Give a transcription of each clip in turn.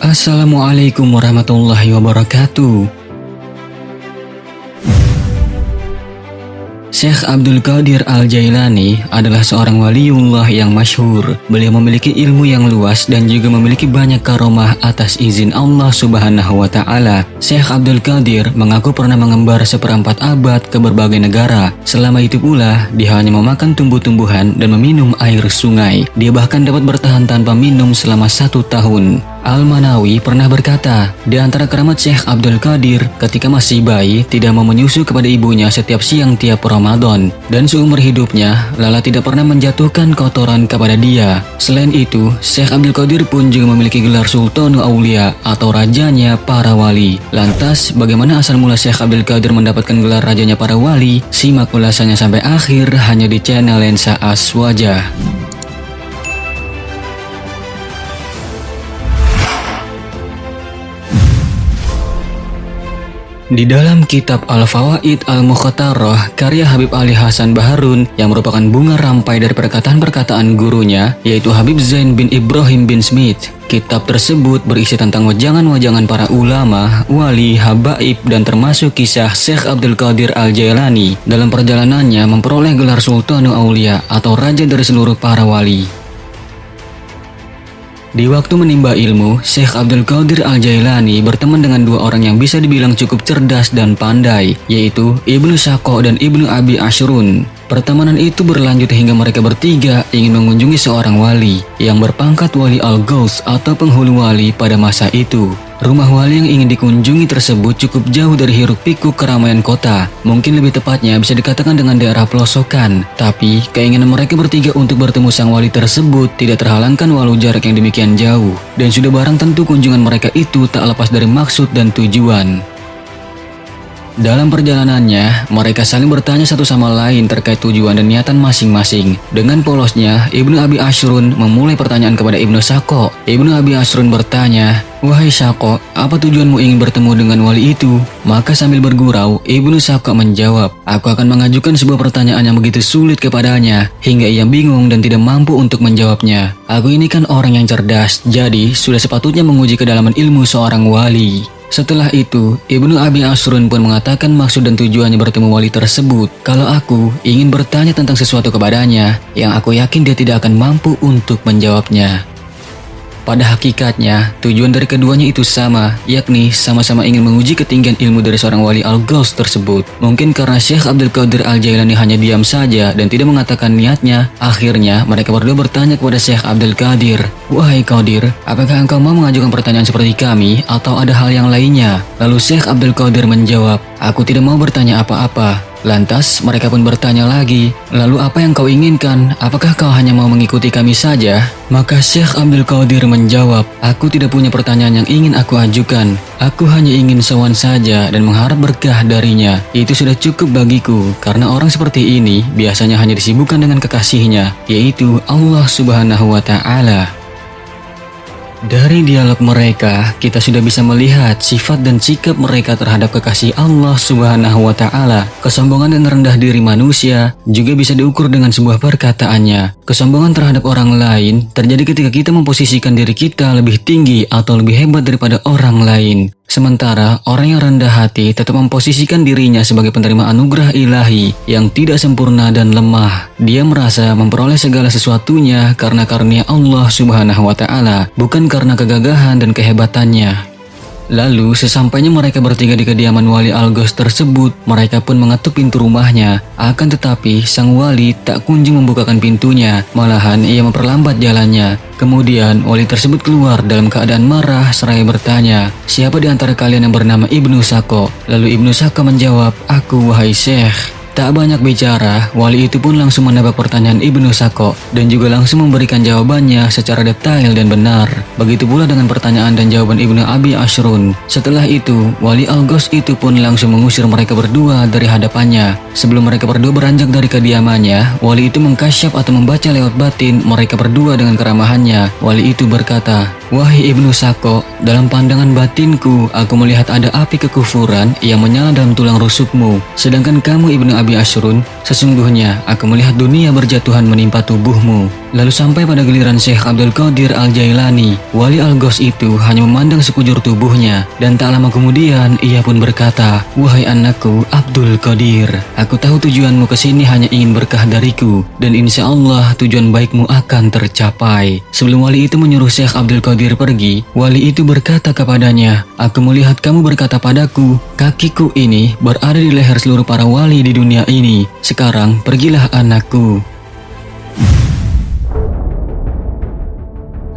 Assalamualaikum warahmatullahi wabarakatuh. Syekh Abdul Qadir Al-Jailani adalah seorang waliullah yang masyhur. Beliau memiliki ilmu yang luas dan juga memiliki banyak karomah atas izin Allah Subhanahu wa Ta'ala. Syekh Abdul Qadir mengaku pernah mengembar seperempat abad ke berbagai negara. Selama itu pula, dia hanya memakan tumbuh-tumbuhan dan meminum air sungai. Dia bahkan dapat bertahan tanpa minum selama 1 tahun. Al-Manawi pernah berkata, di antara keramat Syekh Abdul Qadir ketika masih bayi tidak mau menyusu kepada ibunya setiap siang tiap Ramadan, dan seumur hidupnya Lala tidak pernah menjatuhkan kotoran kepada dia. Selain itu, Syekh Abdul Qadir pun juga memiliki gelar Sultanul Aulia atau rajanya para wali. Lantas, bagaimana asal mula Syekh Abdul Qadir mendapatkan gelar rajanya para wali? Simak ulasannya sampai akhir hanya di channel Lensa Aswajah. Di dalam kitab Al-Fawaid Al-Mukhtarah karya Habib Ali Hasan Baharun yang merupakan bunga rampai dari perkataan-perkataan gurunya, yaitu Habib Zain bin Ibrahim bin Smith. Kitab tersebut berisi tentang wajangan-wajangan para ulama, wali, habaib, dan termasuk kisah Syekh Abdul Qadir Al-Jailani dalam perjalanannya memperoleh gelar Sultanul Aulia atau raja dari seluruh para wali. Di waktu menimba ilmu, Syekh Abdul Qadir Al-Jailani berteman dengan dua orang yang bisa dibilang cukup cerdas dan pandai, yaitu Ibnu Syaqo dan Ibnu Abi Ashrun. Pertemanan itu berlanjut hingga mereka bertiga ingin mengunjungi seorang wali yang berpangkat wali Al-Ghaus atau penghulu wali pada masa itu. Rumah wali yang ingin dikunjungi tersebut cukup jauh dari hiruk-pikuk keramaian kota. Mungkin lebih tepatnya bisa dikatakan dengan daerah pelosokan. Tapi keinginan mereka bertiga untuk bertemu sang wali tersebut tidak terhalangkan walau jarak yang demikian jauh. Dan sudah barang tentu kunjungan mereka itu tak lepas dari maksud dan tujuan. Dalam perjalanannya, mereka saling bertanya satu sama lain terkait tujuan dan niatan masing-masing. Dengan polosnya, Ibnu Abi Ashrun memulai pertanyaan kepada Ibnu Syaqo. Ibnu Abi Ashrun bertanya, "Wahai Syaqo, apa tujuanmu ingin bertemu dengan wali itu?" Maka sambil bergurau, Ibnu Syaqo menjawab, "Aku akan mengajukan sebuah pertanyaan yang begitu sulit kepadanya, hingga ia bingung dan tidak mampu untuk menjawabnya. Aku ini kan orang yang cerdas, jadi sudah sepatutnya menguji kedalaman ilmu seorang wali." Setelah itu, Ibnu Abi Ashrun pun mengatakan maksud dan tujuannya bertemu wali tersebut. Kalau aku ingin bertanya tentang sesuatu kepadanya, yang aku yakin dia tidak akan mampu untuk menjawabnya. Pada hakikatnya, tujuan dari keduanya itu sama, yakni sama-sama ingin menguji ketinggian ilmu dari seorang wali Al-Ghaus tersebut. Mungkin karena Syekh Abdul Qadir Al-Jailani hanya diam saja dan tidak mengatakan niatnya, akhirnya mereka berdua bertanya kepada Syekh Abdul Qadir, "Wahai Qadir, apakah engkau mau mengajukan pertanyaan seperti kami atau ada hal yang lainnya?" Lalu Syekh Abdul Qadir menjawab, "Aku tidak mau bertanya apa-apa." Lantas mereka pun bertanya lagi, "Lalu apa yang kau inginkan? Apakah kau hanya mau mengikuti kami saja?" Maka Syekh Abdul Qadir menjawab, "Aku tidak punya pertanyaan yang ingin aku ajukan. Aku hanya ingin sowan saja dan mengharap berkah darinya. Itu sudah cukup bagiku, karena orang seperti ini biasanya hanya disibukkan dengan kekasihnya, yaitu Allah Subhanahu wa Ta'ala." Dari dialog mereka, kita sudah bisa melihat sifat dan sikap mereka terhadap kekasih Allah Subhanahu wa Ta'ala. Kesombongan dan rendah diri manusia juga bisa diukur dengan sebuah perkataannya. Kesombongan terhadap orang lain terjadi ketika kita memposisikan diri kita lebih tinggi atau lebih hebat daripada orang lain. Sementara orang yang rendah hati tetap memposisikan dirinya sebagai penerima anugerah ilahi yang tidak sempurna dan lemah. Dia merasa memperoleh segala sesuatunya karena karunia Allah Subhanahu wa Ta'ala, bukan karena kegagahan dan kehebatannya. Lalu sesampainya mereka bertiga di kediaman wali Al-Ghaus tersebut, mereka pun mengetuk pintu rumahnya. Akan tetapi sang wali tak kunjung membukakan pintunya, malahan ia memperlambat jalannya. Kemudian wali tersebut keluar dalam keadaan marah seraya bertanya, "Siapa di antara kalian yang bernama Ibnu Syaqo?" Lalu Ibnu Syaqo menjawab, "Aku, wahai Syekh." Tak banyak bicara, wali itu pun langsung menebak pertanyaan Ibnu Syaqo dan juga langsung memberikan jawabannya secara detail dan benar. Begitu pula dengan pertanyaan dan jawaban Ibnu Abi Ashrun. Setelah itu, wali Al-Ghaus itu pun langsung mengusir mereka berdua dari hadapannya. Sebelum mereka berdua beranjak dari kediamannya, wali itu mengkasyaf atau membaca lewat batin mereka berdua dengan keramahannya. Wali itu berkata, "Wahai Ibnu Syaqo, dalam pandangan batinku, aku melihat ada api kekufuran yang menyala dalam tulang rusukmu. Sedangkan kamu Ibnu Abi Ashrun, sesungguhnya aku melihat dunia berjatuhan menimpa tubuhmu." Lalu sampai pada giliran Syekh Abdul Qadir Al-Jailani. Wali Al-Ghaus itu hanya memandang sekujur tubuhnya, dan tak lama kemudian ia pun berkata, "Wahai anakku Abdul Qadir, aku tahu tujuanmu ke sini hanya ingin berkah dariku, dan insya Allah tujuan baikmu akan tercapai." Sebelum wali itu menyuruh Syekh Abdul Qadir pergi, wali itu berkata kepadanya, "Aku melihat kamu berkata padaku, kakiku ini berada di leher seluruh para wali di dunia ini. Sekarang pergilah anakku."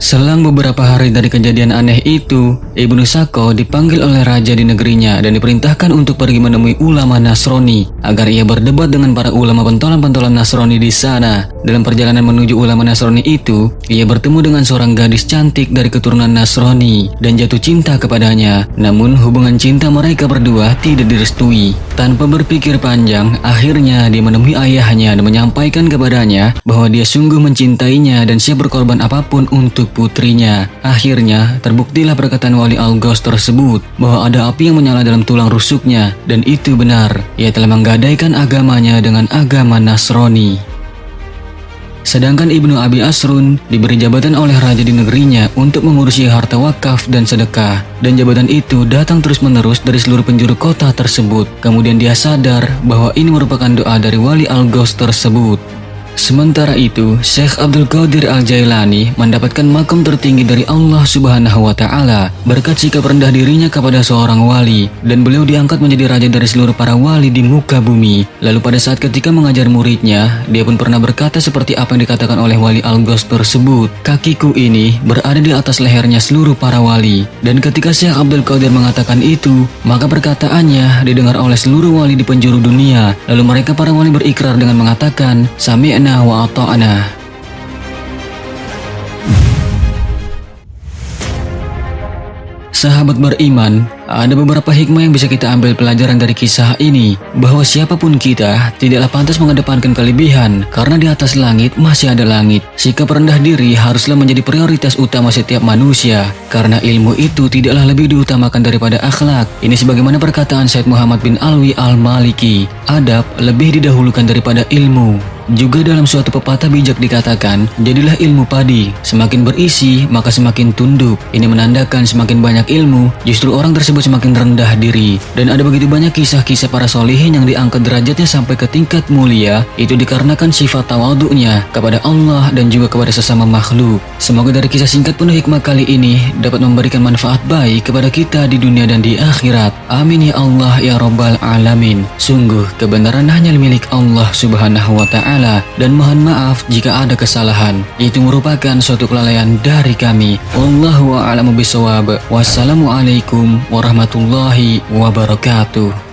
Selang beberapa hari dari kejadian aneh itu, Ibnu Sako dipanggil oleh raja di negerinya dan diperintahkan untuk pergi menemui ulama Nasrani agar ia berdebat dengan para ulama pentolan-pentolan Nasrani di sana. Dalam perjalanan menuju ulama Nasrani itu, ia bertemu dengan seorang gadis cantik dari keturunan Nasrani dan jatuh cinta kepadanya. Namun hubungan cinta mereka berdua tidak direstui. Tanpa berpikir panjang, akhirnya dia menemui ayahnya dan menyampaikan kepadanya bahwa dia sungguh mencintainya dan siap berkorban apapun untuk putrinya. Akhirnya terbuktilah perkataan wali Al-Ghaus tersebut bahwa ada api yang menyala dalam tulang rusuknya, dan itu benar. Ia telah menggadaikan agamanya dengan agama Nasrani. Sedangkan Ibnu Abi Asrun diberi jabatan oleh raja di negerinya untuk mengurusi harta wakaf dan sedekah, dan jabatan itu datang terus-menerus dari seluruh penjuru kota tersebut. Kemudian dia sadar bahwa ini merupakan doa dari wali Al-Ghaus tersebut. Sementara itu, Syekh Abdul Qadir Al-Jailani mendapatkan makom tertinggi dari Allah Subhanahu wa Ta'ala berkat sikap rendah dirinya kepada seorang wali, dan beliau diangkat menjadi raja dari seluruh para wali di muka bumi. Lalu pada saat ketika mengajar muridnya, dia pun pernah berkata seperti apa yang dikatakan oleh wali Al-Ghaus tersebut, "Kakiku ini berada di atas lehernya seluruh para wali." Dan ketika Syekh Abdul Qadir mengatakan itu, maka perkataannya didengar oleh seluruh wali di penjuru dunia. Lalu mereka para wali berikrar dengan mengatakan, "Sami'na wa ata'na." Sahabat beriman, ada beberapa hikmah yang bisa kita ambil pelajaran dari kisah ini, bahwa siapapun kita tidaklah pantas mengedepankan kelebihan, karena di atas langit masih ada langit. Sikap rendah diri haruslah menjadi prioritas utama setiap manusia, karena ilmu itu tidaklah lebih diutamakan daripada akhlak. Ini sebagaimana perkataan Said Muhammad bin Alwi Al-Maliki, adab lebih didahulukan daripada ilmu. Juga dalam suatu pepatah bijak dikatakan, jadilah ilmu padi, semakin berisi maka semakin tunduk. Ini menandakan semakin banyak ilmu, justru orang tersebut semakin rendah diri. Dan ada begitu banyak kisah-kisah para solihin yang diangkat derajatnya sampai ke tingkat mulia, itu dikarenakan sifat tawaduknya kepada Allah dan juga kepada sesama makhluk. Semoga dari kisah singkat penuh hikmah kali ini dapat memberikan manfaat baik kepada kita di dunia dan di akhirat. Amin ya Allah ya Rabbal Alamin. Sungguh kebenaran hanya milik Allah Subhanahu wa Ta'ala, dan mohon maaf jika ada kesalahan. Itu merupakan suatu kelalaian dari kami. Wallahu a'lamu bishawab. Wassalamualaikum warahmatullahi wabarakatuh.